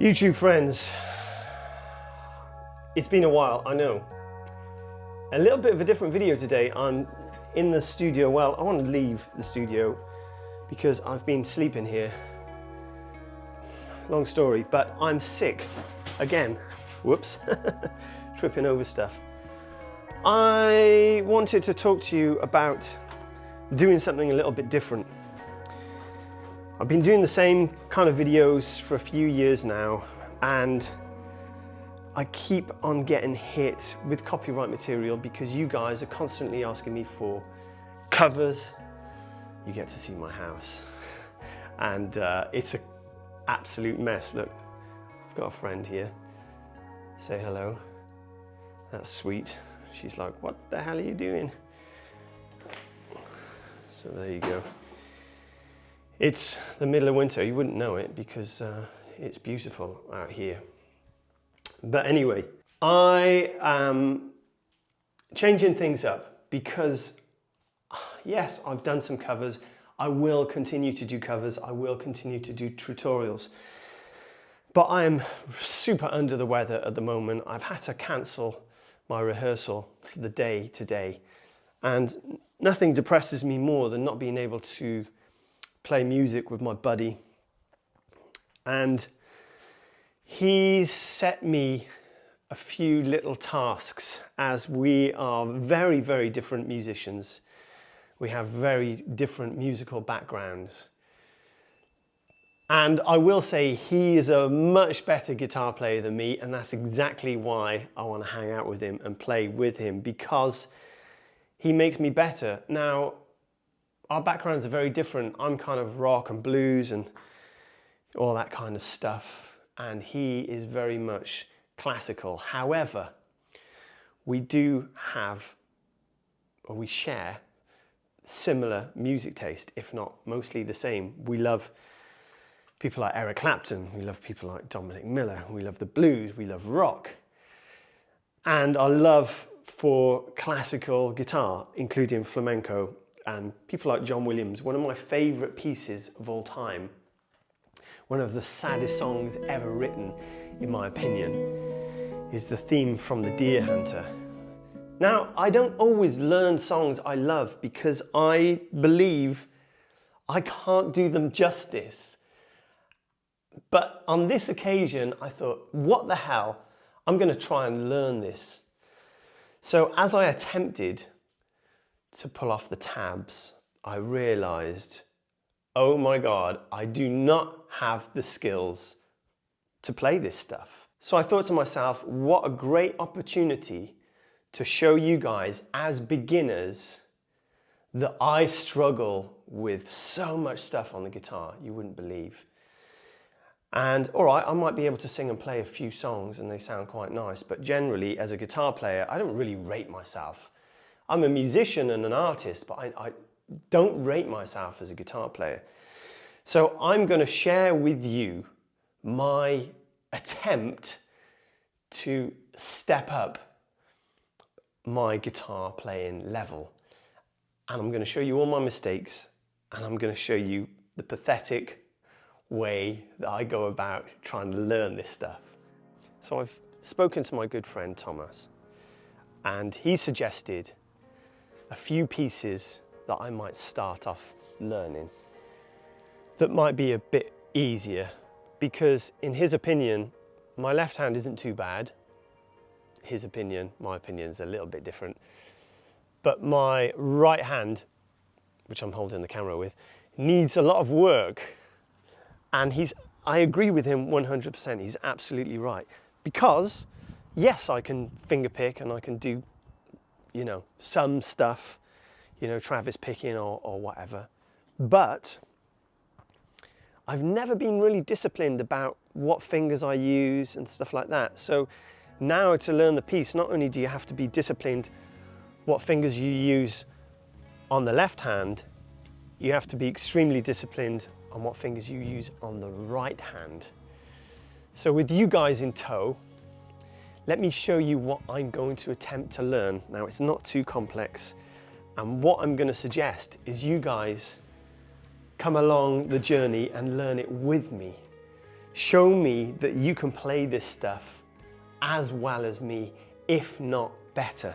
YouTube friends, it's been a while, I know. A little bit of a different video today. I'm in the studio. Well, I want to leave the studio because I've been sleeping here. Long story, but I'm sick again. Whoops, tripping over stuff. I wanted to talk to you about doing something a little bit different. I've been doing the same kind of videos for a few years now, and I keep on getting hit with copyright material because you guys are constantly asking me for covers. You get to see my house, and it's an absolute mess. Look, I've got a friend here. Say hello. That's sweet. She's like, what the hell are you doing? So there you go. It's the middle of winter. You wouldn't know it because it's beautiful out here. But anyway, I am changing things up because, yes, I've done some covers. I will continue to do covers. I will continue to do tutorials. But I'm super under the weather at the moment. I've had to cancel my rehearsal for the day today. And nothing depresses me more than not being able to play music with my buddy. And he's set me a few little tasks, as we are very, very different musicians. We have very different musical backgrounds. And I will say he is a much better guitar player than me, and that's exactly why I want to hang out with him and play with him, because he makes me better. Now, our backgrounds are very different. I'm kind of rock and blues and all that kind of stuff, and he is very much classical. However, we do have, or we share, similar music taste, if not mostly the same. We love people like Eric Clapton, we love people like Dominic Miller, we love the blues, we love rock. And our love for classical guitar, including flamenco, and people like John Williams. One of my favorite pieces of all time, one of the saddest songs ever written, in my opinion, is the theme from The Deer Hunter. Now, I don't always learn songs I love because I believe I can't do them justice. But on this occasion, I thought, what the hell? I'm going to try and learn this. So as I attempted to pull off the tabs, I realized, oh my God, I do not have the skills to play this stuff. So I thought to myself, what a great opportunity to show you guys as beginners that I struggle with so much stuff on the guitar, you wouldn't believe. And all right, I might be able to sing and play a few songs and they sound quite nice, but generally as a guitar player, I don't really rate myself. I'm a musician and an artist, but I don't rate myself as a guitar player. So I'm going to share with you my attempt to step up my guitar playing level. And I'm going to show you all my mistakes, and I'm going to show you the pathetic way that I go about trying to learn this stuff. So I've spoken to my good friend Thomas, and he suggested a few pieces that I might start off learning that might be a bit easier, because in his opinion, my left hand isn't too bad. His opinion, my opinion is a little bit different. But my right hand, which I'm holding the camera with, needs a lot of work. And I agree with him 100%. He's absolutely right. Because, yes, I can finger pick and I can do, you know, some stuff, you know, Travis picking or whatever. But I've never been really disciplined about what fingers I use and stuff like that. So now to learn the piece, not only do you have to be disciplined what fingers you use on the left hand, you have to be extremely disciplined on what fingers you use on the right hand. So with you guys in tow, let me show you what I'm going to attempt to learn. Now, it's not too complex, and what I'm going to suggest is you guys come along the journey and learn it with me. Show me that you can play this stuff as well as me, if not better.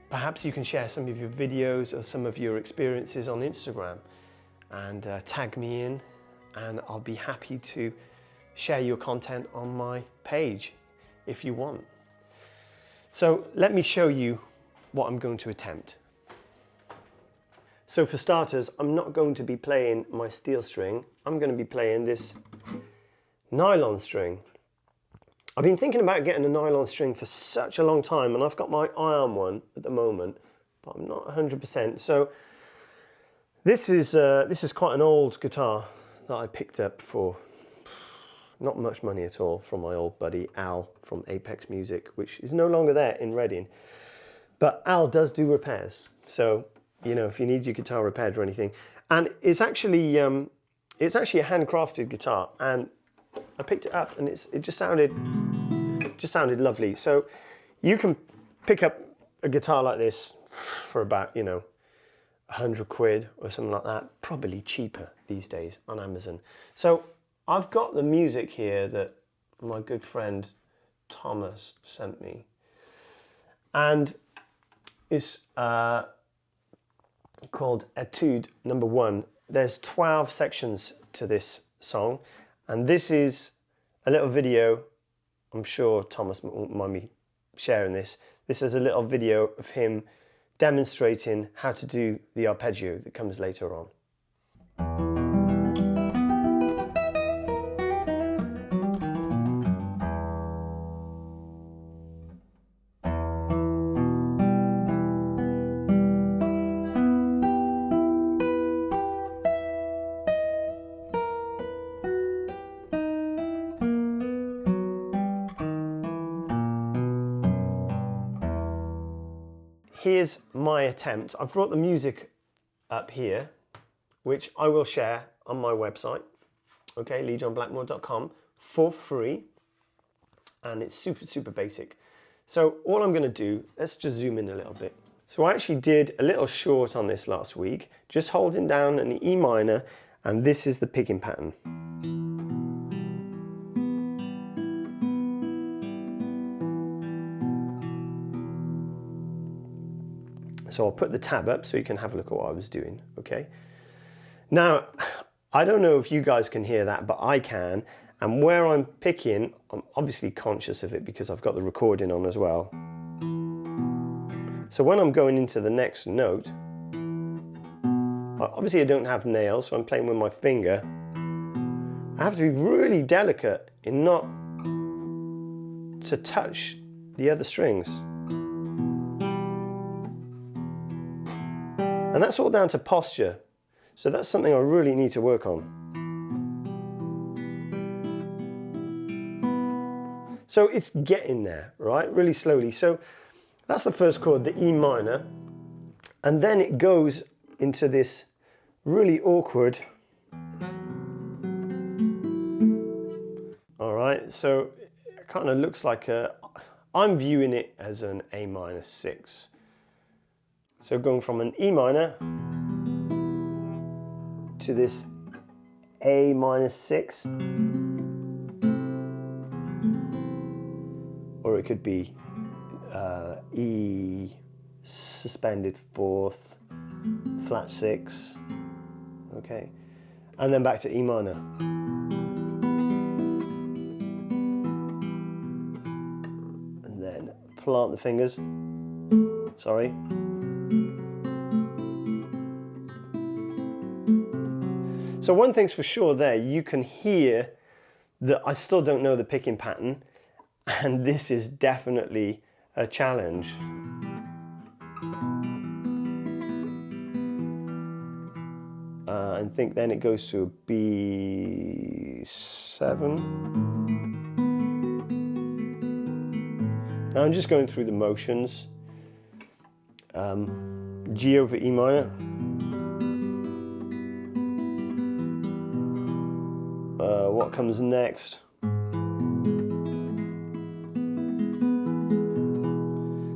Perhaps you can share some of your videos or some of your experiences on Instagram and tag me in, and I'll be happy to share your content on my page if you want. So let me show you what I'm going to attempt. So for starters, I'm not going to be playing my steel string. I'm going to be playing this nylon string. I've been thinking about getting a nylon string for such a long time, and I've got my eye on one at the moment, but I'm not 100%. So this is quite an old guitar that I picked up for not much money at all from my old buddy Al from Apex Music, which is no longer there in Reading. But Al does do repairs, so you know, if you need your guitar repaired or anything. And it's actually a handcrafted guitar, and I picked it up and it just sounded lovely. So you can pick up a guitar like this for about, you know, 100 quid or something like that, probably cheaper these days on Amazon. So I've got the music here that my good friend Thomas sent me, and it's called Etude number 1. There's 12 sections to this song, and this is a little video. I'm sure Thomas won't mind me sharing this. This is a little video of him demonstrating how to do the arpeggio that comes later on. Here's my attempt. I've brought the music up here, which I will share on my website, okay, leejohnblackmore.com, for free, and it's super basic. So all I'm going to do, let's just zoom in a little bit. So I actually did a little short on this last week, just holding down an E minor, and this is the picking pattern. So I'll put the tab up so you can have a look at what I was doing, okay? Now, I don't know if you guys can hear that, but I can. And where I'm picking, I'm obviously conscious of it because I've got the recording on as well. So when I'm going into the next note, obviously I don't have nails, so I'm playing with my finger. I have to be really delicate in not to touch the other strings. And that's all down to posture. So that's something I really need to work on. So it's getting there, right? Really slowly. So that's the first chord, the E minor. And then it goes into this really awkward. All right, so it kind of looks like I'm viewing it as an A minor 6. So going from an E minor to this A minor 6, or it could be E suspended 4th, flat 6, okay, and then back to E minor. And then plant the fingers, sorry. So one thing's for sure there, you can hear that I still don't know the picking pattern, and this is definitely a challenge. I think then it goes to a B7. Now I'm just going through the motions. G over E minor. What comes next?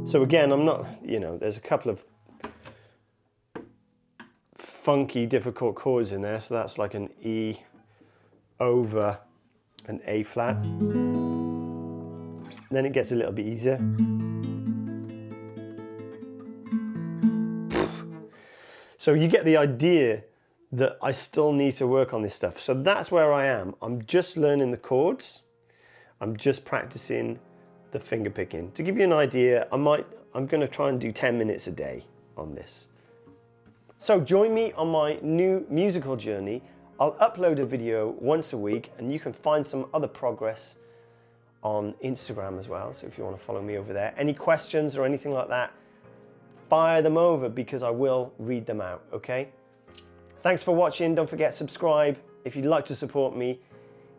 So again, I'm not, you know, there's a couple of funky, difficult chords in there. So that's like an E over an A flat. Then it gets a little bit easier. So you get the idea that I still need to work on this stuff. So that's where I am. I'm just learning the chords. I'm just practicing the finger picking. To give you an idea, I'm going to try and do 10 minutes a day on this. So join me on my new musical journey. I'll upload a video once a week, and you can find some other progress on Instagram as well. So if you want to follow me over there, any questions or anything like that, fire them over because I will read them out, okay? Thanks for watching. Don't forget to subscribe. If you'd like to support me,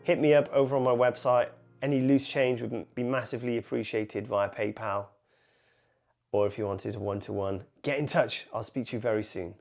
hit me up over on my website. Any loose change would be massively appreciated via PayPal. Or if you wanted a one-to-one, get in touch. I'll speak to you very soon.